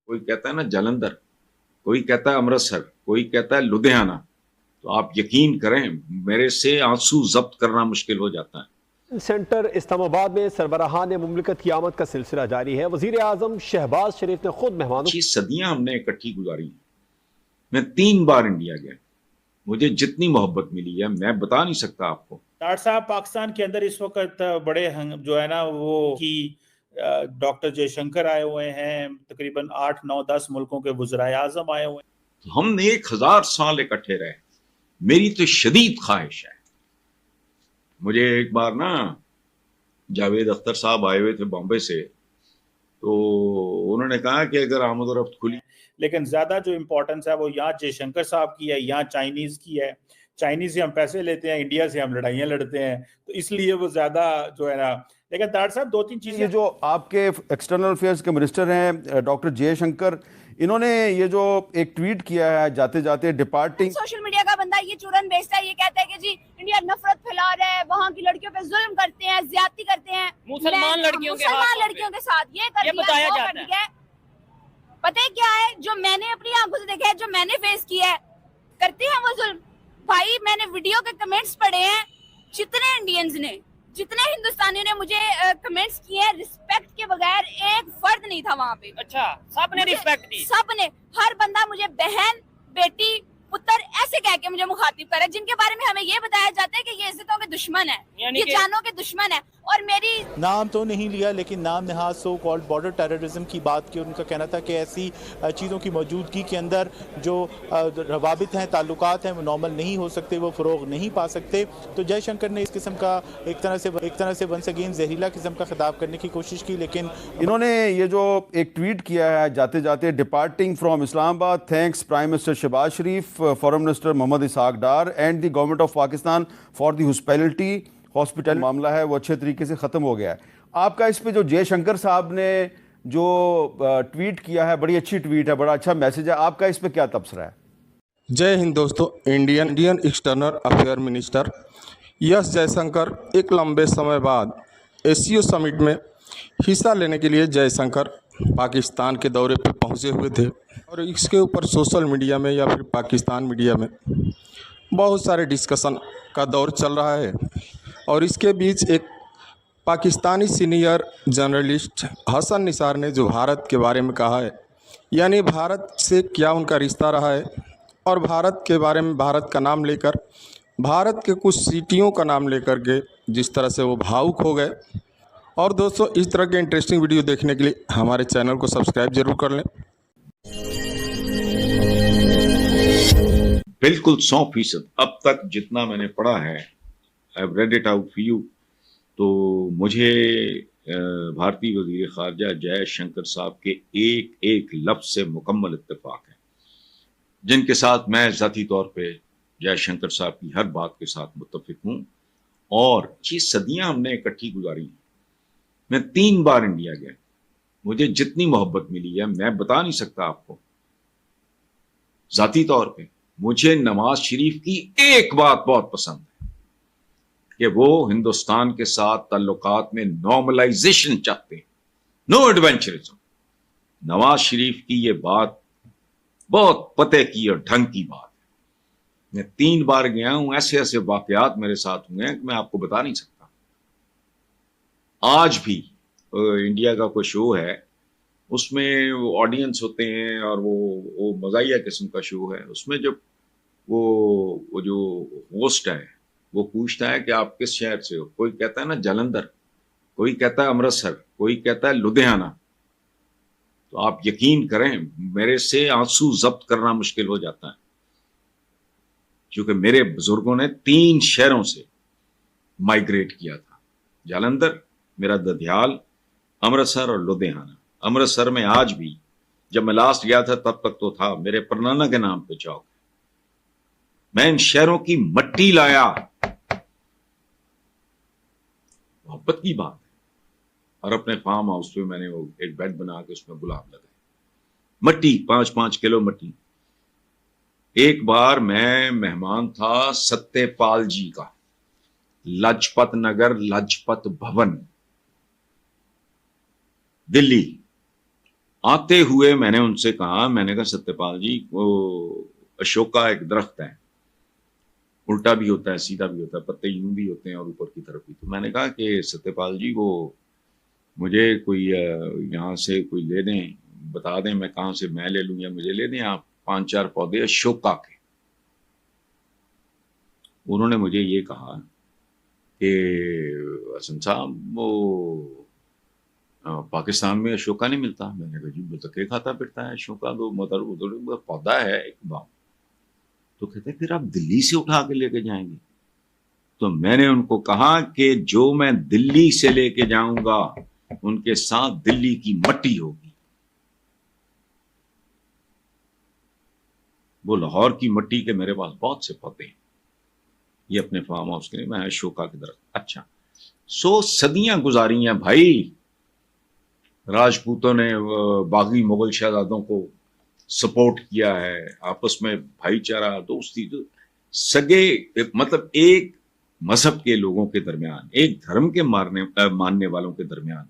कोई कहता है ना जालंधर, कोई कहता है अमृतसर, कोई कहता है लुधियाना। तो आप यकीन करें, मेरे से आंसू जब्त करना मुश्किल हो जाता है। सेंटर इस्लामाबाद में सरबराहान मुमलिकत की आमद का सिलसिला जारी है। वजीर आजम शहबाज शरीफ ने खुद मेहमानों 6 सदियां हमने इकट्ठी गुजारी। मैं 3 बार इंडिया गया। मुझे जितनी मोहब्बत मिली है मैं बता नहीं सकता आपको। डॉक्टर साहब, पाकिस्तान के अंदर इस वक्त बड़े जो है ना वो कि डॉक्टर जयशंकर आए हुए हैं, तकरीबन 8 9 10 मुल्कों के वज़राए आज़म आए हुए हैं। हम 1000 साल इकट्ठे रहे। मेरी तो शदीद ख्वाहिश है। मुझे एक बार ना जावेद अख्तर साहब आए हुए थे बॉम्बे से, तो उन्होंने कहा कि अगर आमद और रफ्त खुली, लेकिन ज्यादा जो इम्पोर्टेंस है वो यहाँ जयशंकर साहब की है, यहाँ चाइनीज की है। चाइनीज से हम पैसे लेते हैं, इंडिया से हम लड़ाइयाँ लड़ते हैं, तो इसलिए वो ज्यादा जो है ना। लेकिन तार साहब 2 3 चीजें, ये जो आपके एक्सटर्नल अफेयर्स के मिनिस्टर हैं डॉक्टर जयशंकर, इन्होंने ये जो एक ट्वीट किया है जाते जाते डिपार्टिंग सोशल मीडिया का बंदा ये चूरन बेचता है, ये कहता है कि जी इंडिया नफरत फैला रहा है, वहाँ की लड़कियों पे जुल्म करते हैं, ज्यादती करते हैं मुसलमान लड़कियों के साथ ये बताया जाता है। पता है क्या है, जो मैंने अपनी आंखों से देखा है, जो मैंने फेस किया है, करते हैं वो जुल्म। भाई मैंने वीडियो के कमेंट्स पढ़े हैं, जितने इंडियंस ने, जितने हिंदुस्तानियों ने मुझे कमेंट्स किए हैं, रिस्पेक्ट के बगैर एक फर्द नहीं था वहाँ पे। अच्छा, सबने रिस्पेक्ट दी, सबने, हर बंदा मुझे बहन, बेटी, पुत्र ऐसे कह के मुझे मुखातिब करे, जिनके बारे में हमें ये बताया जाता है कि ये इज्जतों के दुश्मन है, ये जानों के दुश्मन है। और मेरी नाम तो नहीं लिया लेकिन नाम नहाज सो कॉल्ड बॉर्डर टेररिज्म की बात की। उनका कहना था कि ऐसी चीज़ों की मौजूदगी के अंदर जो रवाबित हैं, ताल्लुकात हैं, वो नॉर्मल नहीं हो सकते, वो फ़रोग नहीं पा सकते। तो जयशंकर ने इस किस्म का एक तरह से वंस अगेन जहरीला किस्म का खिताब करने की कोशिश की। लेकिन इन्होंने ये जो एक ट्वीट किया है जाते जाते departing from Islamabad, thanks prime minister Shahbaz Sharif, foreign minister Mohammad Ishaq Dar and the government of Pakistan for the hospital. मामला है वो अच्छे तरीके से ख़त्म हो गया है। आपका इस पे जो जयशंकर साहब ने जो ट्वीट किया है, बड़ी अच्छी ट्वीट है, बड़ा अच्छा मैसेज है, आपका इस पे क्या तबसरा है? जय हिंद दोस्तों। Indian external affair minister S Jaishankar एक लंबे समय बाद एससीओ समिट में हिस्सा लेने के लिए जयशंकर पाकिस्तान के दौरे पर पहुंचे हुए थे, और इसके ऊपर सोशल मीडिया में या फिर पाकिस्तान मीडिया में बहुत सारे डिस्कशन का दौर चल रहा है। और इसके बीच एक पाकिस्तानी सीनियर जर्नलिस्ट हसन निसार ने जो भारत के बारे में कहा है, यानी भारत से क्या उनका रिश्ता रहा है, और भारत के बारे में भारत का नाम लेकर, भारत के कुछ सिटियों का नाम लेकर के जिस तरह से वो भावुक हो गए। और दोस्तों, इस तरह के इंटरेस्टिंग वीडियो देखने के लिए हमारे चैनल को सब्सक्राइब जरूर कर लें। बिल्कुल 100%। अब तक जितना मैंने पढ़ा है, I have read it out for you, तो मुझे भारतीय वजीर खारजा जयशंकर साहब के एक एक लफ्ज से मुकम्मल इत्तेफाक है, जिनके साथ मैं ज़ाती तौर पे जयशंकर साहब की हर बात के साथ मुत्तफिक हूँ। और 6 सदियां हमने इकट्ठी गुजारी। मैं 3 बार इंडिया गया। मुझे जितनी मोहब्बत मिली है मैं बता नहीं सकता आपको। ज़ाती तौर पे मुझे नवाज शरीफ की एक बात बहुत पसंद है कि वो हिंदुस्तान के साथ ताल्लुकात में नॉर्मलाइजेशन चाहते हैं, नो एडवेंचरिज्म। नवाज शरीफ की ये बात बहुत पते की और ढंग की बात है। मैं 3 बार गया हूं, ऐसे ऐसे वाकयात मेरे साथ हुए हैं कि मैं आपको बता नहीं सकता। आज भी इंडिया का कोई शो है, उसमें ऑडियंस होते हैं और वो मज़ाहिया किस्म का शो है। उसमें जब वो जो होस्ट है वो पूछता है कि आप किस शहर से हो, कोई कहता है ना जालंधर, कोई कहता है अमृतसर, कोई कहता है लुधियाना। तो आप यकीन करें, मेरे से आंसू जब्त करना मुश्किल हो जाता है, क्योंकि मेरे बुजुर्गों ने 3 शहरों से माइग्रेट किया था। जालंधर, मेरा ददियाल, अमृतसर और लुधियाना। अमृतसर में आज भी, जब मैं लास्ट गया था तब तक तो था, मेरे परनाना के नाम पे चौक है। मैं इन शहरों की मट्टी लाया, मोहब्बत की बात है। और अपने फार्म हाउस पे मैंने वो एक बेड बना के उसमें गुलाब लगाए, मट्टी 5-5 किलो मट्टी। एक बार मैं मेहमान था सत्यपाल जी का, लाजपत नगर, लाजपत भवन, दिल्ली। आते हुए मैंने उनसे कहा, मैंने कहा सत्यपाल जी, वो अशोका एक दरख्त है, उल्टा भी होता है, सीधा भी होता है, पत्ते यूं भी होते हैं और ऊपर की तरफ भी। तो मैंने कहा कि सत्यपाल जी, वो मुझे कोई यहाँ से कोई ले दें, बता दें मैं कहाँ से मैं ले लूं, या मुझे ले दें आप 5-4 पौधे अशोका के। उन्होंने मुझे ये कहा कि हसन साहब, वो पाकिस्तान में अशोका नहीं मिलता। मैंने कहा जी, बतखे खाता फिरता है अशोका, तो मतलब पौधा है एक बाम। तो कहते फिर आप दिल्ली से उठा के लेके जाएंगे? तो मैंने उनको कहा कि जो मैं दिल्ली से लेके जाऊंगा उनके साथ दिल्ली की मट्टी होगी। वो लाहौर की मट्टी के मेरे पास बहुत से पौधे हैं, ये अपने फार्म हाउस के लिए मैं अशोका की तरफ। अच्छा, सदियां गुजारी हैं भाई, राजपूतों ने बागी मुगल शहजादों को सपोर्ट किया है, आपस में भाईचारा, दोस्ती, तो सगे मतलब एक मजहब के लोगों के दरमियान, एक धर्म के मानने वालों के दरमियान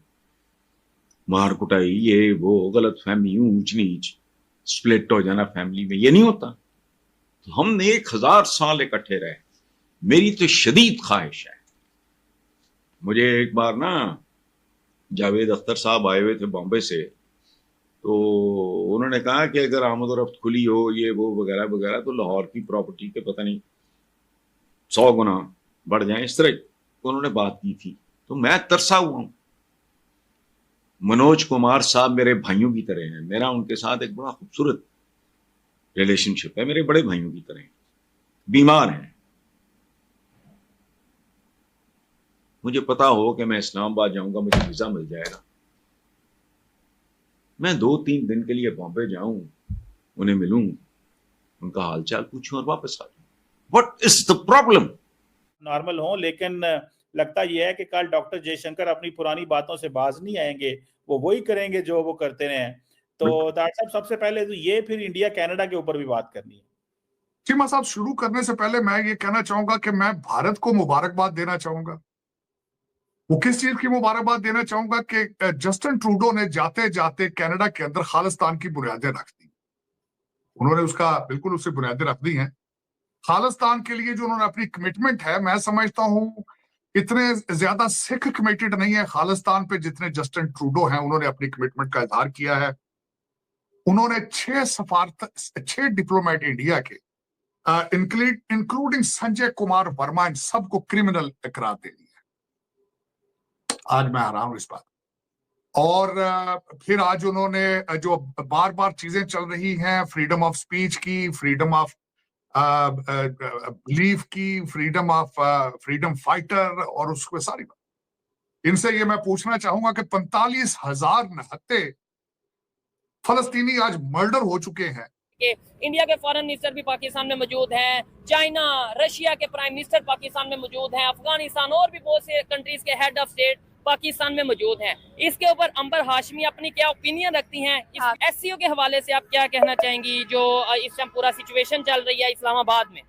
मार कुटाई, ये वो, गलत फहमी, ऊंच नीच, स्प्लिट हो जाना फैमिली में, ये नहीं होता। तो हम 1000 साल इकट्ठे रहे। मेरी तो शदीद ख्वाहिश है। मुझे एक बार ना जावेद अख्तर साहब आए हुए थे बॉम्बे से, तो उन्होंने कहा कि अगर आमद-ओ-रफ्त खुली हो, ये वो वगैरह वगैरह, तो लाहौर की प्रॉपर्टी के पता नहीं 100 गुना बढ़ जाए, इस तरह उन्होंने बात की थी। तो मैं तरसा हुआ हूं। मनोज कुमार साहब मेरे भाइयों की तरह हैं, मेरा उनके साथ एक बड़ा खूबसूरत रिलेशनशिप है, मेरे बड़े भाइयों की तरह। बीमार हैं, मुझे पता हो कि मैं इस्लामाबाद जाऊंगा, मुझे वीजा मिल जाएगा, मैं 2-3 दिन के लिए बॉम्बे जाऊं, उन्हें मिलूं, उनका हालचाल पूछूं और वापस आ जाऊं। What is the problem? Normal हो, लेकिन लगता यह है कि कल डॉक्टर जयशंकर अपनी पुरानी बातों से बाज नहीं आएंगे, वो वही करेंगे जो वो करते रहे हैं। तो डॉक्टर साहब, सबसे पहले तो ये, फिर इंडिया कनाडा के ऊपर भी बात करनी है। चीमा साहब, शुरू करने से पहले मैं ये कहना चाहूंगा कि मैं भारत को मुबारकबाद देना चाहूंगा। वो किस चीज की मुबारकबाद देना चाहूंगा कि जस्टिन ट्रूडो ने जाते जाते कनाडा के अंदर खालिस्तान की बुनियादें रख दी। उन्होंने बिल्कुल उससे बुनियादें रख दी हैं। खालिस्तान के लिए जो उन्होंने अपनी कमिटमेंट है, मैं समझता हूं इतने ज्यादा सिख कमिटेड नहीं है खालिस्तान पे जितने जस्टिन ट्रूडो हैं। उन्होंने अपनी कमिटमेंट का इजहार किया है। उन्होंने 6 डिप्लोमेट इंडिया के, इंक्लूडिंग संजय कुमार वर्मा, इन सबको क्रिमिनल करार दे दिया। आज मैं हैरान हूं इस बात। और फिर आज उन्होंने जो बार बार चीजें चल रही हैं, फ्रीडम ऑफ स्पीच की, फ्रीडम ऑफ बिलीफ की, फ्रीडम फाइटर, और उसको सारी बात, इनसे ये मैं पूछना चाहूंगा कि 45,000 निहत्थे फलस्तीनी आज मर्डर हो चुके हैं। इंडिया के फॉरेन मिनिस्टर भी पाकिस्तान में मौजूद हैं, चाइना, रशिया के प्राइम मिनिस्टर पाकिस्तान में मौजूद हैं, अफगानिस्तान और भी बहुत से कंट्रीज के हेड ऑफ स्टेट पाकिस्तान में मौजूद हैं। इसके ऊपर अंबर हाशमी अपनी क्या ओपिनियन रखती हैं? इस SCO के हवाले से आप क्या कहना चाहेंगी, जो इस टाइम पूरा सिचुएशन चल रही है इस्लामाबाद में?